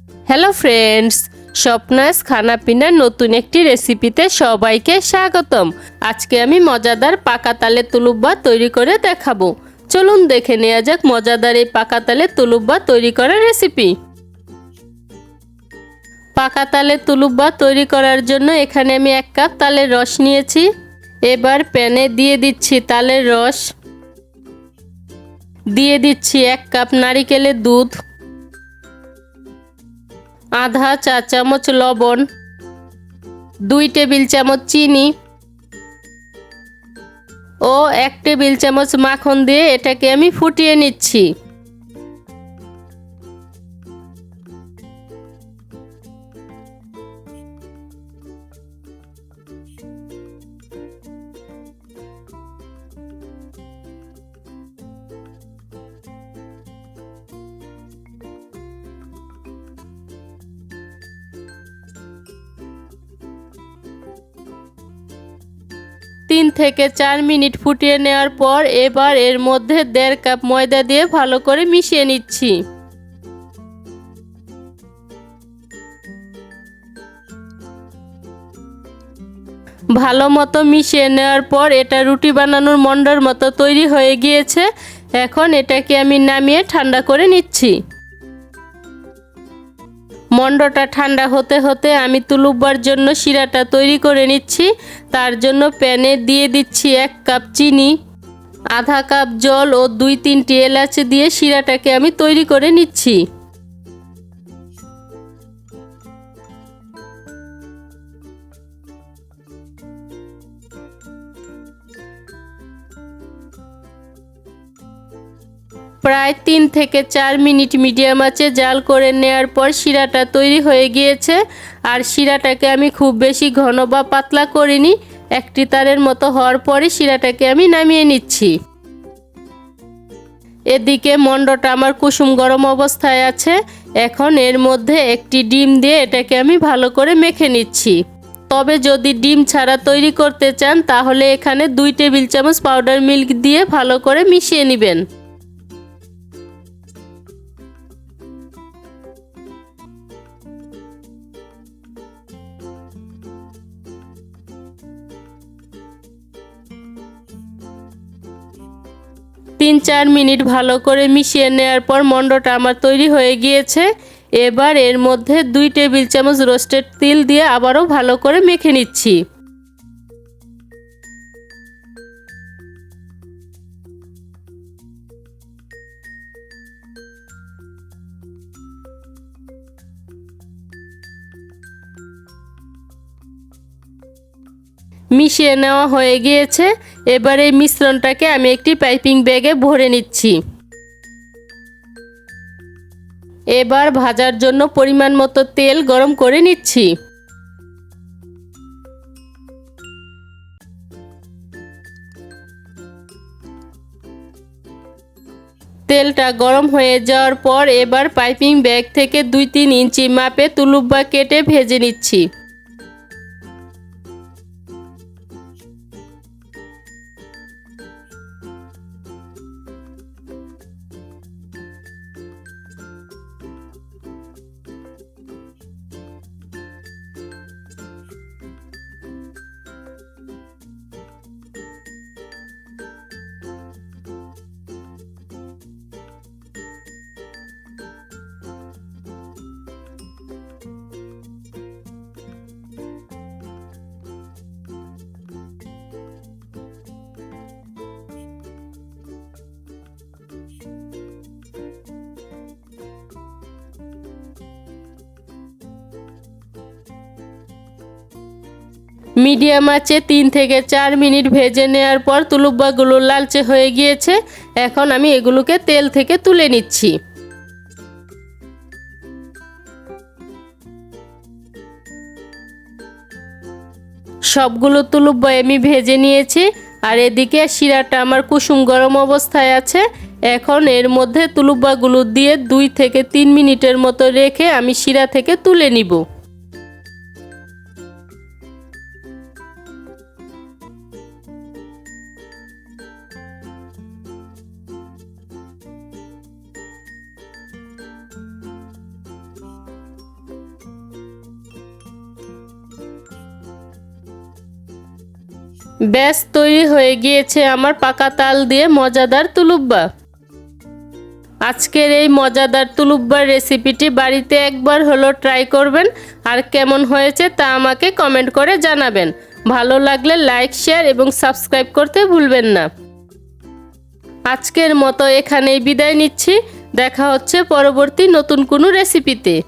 Hello friends, স্বপ্নাস খানা পিনার নতুন একটি রেসিপিতে সবাইকে স্বাগতম। আজকে আমি মজাদার পাকা তালের তুলুব্বা তৈরি করে দেখাবো। চলুন দেখে নেওয়া যাক মজাদার এই পাকা তালের তুলুব্বা তৈরি করার রেসিপি। পাকা তালের তুলুব্বা তৈরি করার জন্য এখানে আমি 1 কাপ তালের রস নিয়েছি। এবার প্যানে দিয়ে দিচ্ছি তালের রস, দিয়ে দিচ্ছি 1 কাপ নারিকেলের দুধ, আধা চা চামচ লবণ, 2 টেবিল চামচ চিনি ও 1 টেবিল চামচ মাখন দিয়ে এটাকে আমি ফুটিয়ে নিচ্ছি। তিন থেকে 4 মিনিট ফুটিয়ে নেওয়ার পর এবার এর মধ্যে 1.5 কাপ ময়দা দিয়ে ভালো করে মিশিয়ে নিচ্ছি। ভালো মতো মিশিয়ে নেওয়ার পর এটা রুটি বানানোর মন্ডার মতো তৈরি হয়ে গিয়েছে। এখন এটাকে আমি নামিয়ে ঠান্ডা করে নিচ্ছি। মন্ডটা ঠান্ডা হতে হতে আমি তুলুব্বার জন্য শিরাটা তৈরি করে নিচ্ছি। তার জন্য প্যানে দিয়ে দিচ্ছি 1 কাপ চিনি, আধা কাপ জল ও 2-3টি এলাচ দিয়ে শিরাটাকে আমি তৈরি করে নিচ্ছি। প্রায় 3 থেকে 4 মিনিট মিডিয়াম আঁচে জাল করে নেওয়ার পর শিরাটা তৈরি হয়ে গিয়েছে। আর শিরাটাকে আমি খুব বেশি ঘন বা পাতলা করিনি, একটি তারের মতো হওয়ার পরে শিরাটাকে আমি নামিয়ে নিচ্ছি। এদিকে মন্ডটা আমার কুসুম গরম অবস্থায় আছে। এখন এর মধ্যে একটি ডিম দিয়ে এটাকে আমি ভালো করে মেখে নিচ্ছি। তবে যদি ডিম ছাড়া তৈরি করতে চান তাহলে এখানে 2 টেবিল চামচ পাউডার মিল্ক দিয়ে ভালো করে মিশিয়ে নেবেন। তিন 4 মিনিট ভালো করে মিশিয়ে নেওয়ার পর মন্ডটা আমার তৈরি হয়ে গিয়েছে। এবার এর মধ্যে 2 টেবিল চামচ রোস্টেড তিল দিয়ে আবারও ভালো করে মেখে নিচ্ছি। মিশিয়ে নেওয়া হয়ে গিয়েছে। এবার এই মিশ্রণটাকে আমি একটি পাইপিং ব্যাগে ভরে নিচ্ছি। এবার ভাজার জন্য পরিমাণ মতো তেল গরম করে নিচ্ছি। তেলটা গরম হয়ে যাওয়ার পর এবার পাইপিং ব্যাগ থেকে 2-3 ইঞ্চি মাপে তুলুব্বা কেটে ভেজে নিচ্ছি। মিডিয়াম আঁচে 3 থেকে 4 মিনিট ভেজে নেওয়ার পর তুলুব্বাগুলো লালচে হয়ে গিয়েছে। এখন আমি এগুলোকে তেল থেকে তুলে নিচ্ছি। সবগুলো তুলুব্বা আমি ভেজে নিয়েছি। আর এদিকে শিরাটা আমার কুসুম গরম অবস্থায় আছে। এখন এর মধ্যে তুলুব্বাগুলো দিয়ে 2 থেকে 3 মিনিটের মতো রেখে আমি শিরা থেকে তুলে নিব। ব্যাস তৈরি হয়ে গিয়েছে আমার পাকা তাল দিয়ে মজাদার তুলুব্বা। আজকের এই মজাদার তুলুব্বার রেসিপিটি বাড়িতে একবার হলো ট্রাই করবেন, আর কেমন হয়েছে তা আমাকে কমেন্ট করে জানাবেন। ভালো লাগলে লাইক, শেয়ার এবং সাবস্ক্রাইব করতে ভুলবেন না। আজকের মতো এখানেই বিদায় নিচ্ছি। দেখা হচ্ছে পরবর্তী নতুন কোনো রেসিপিতে।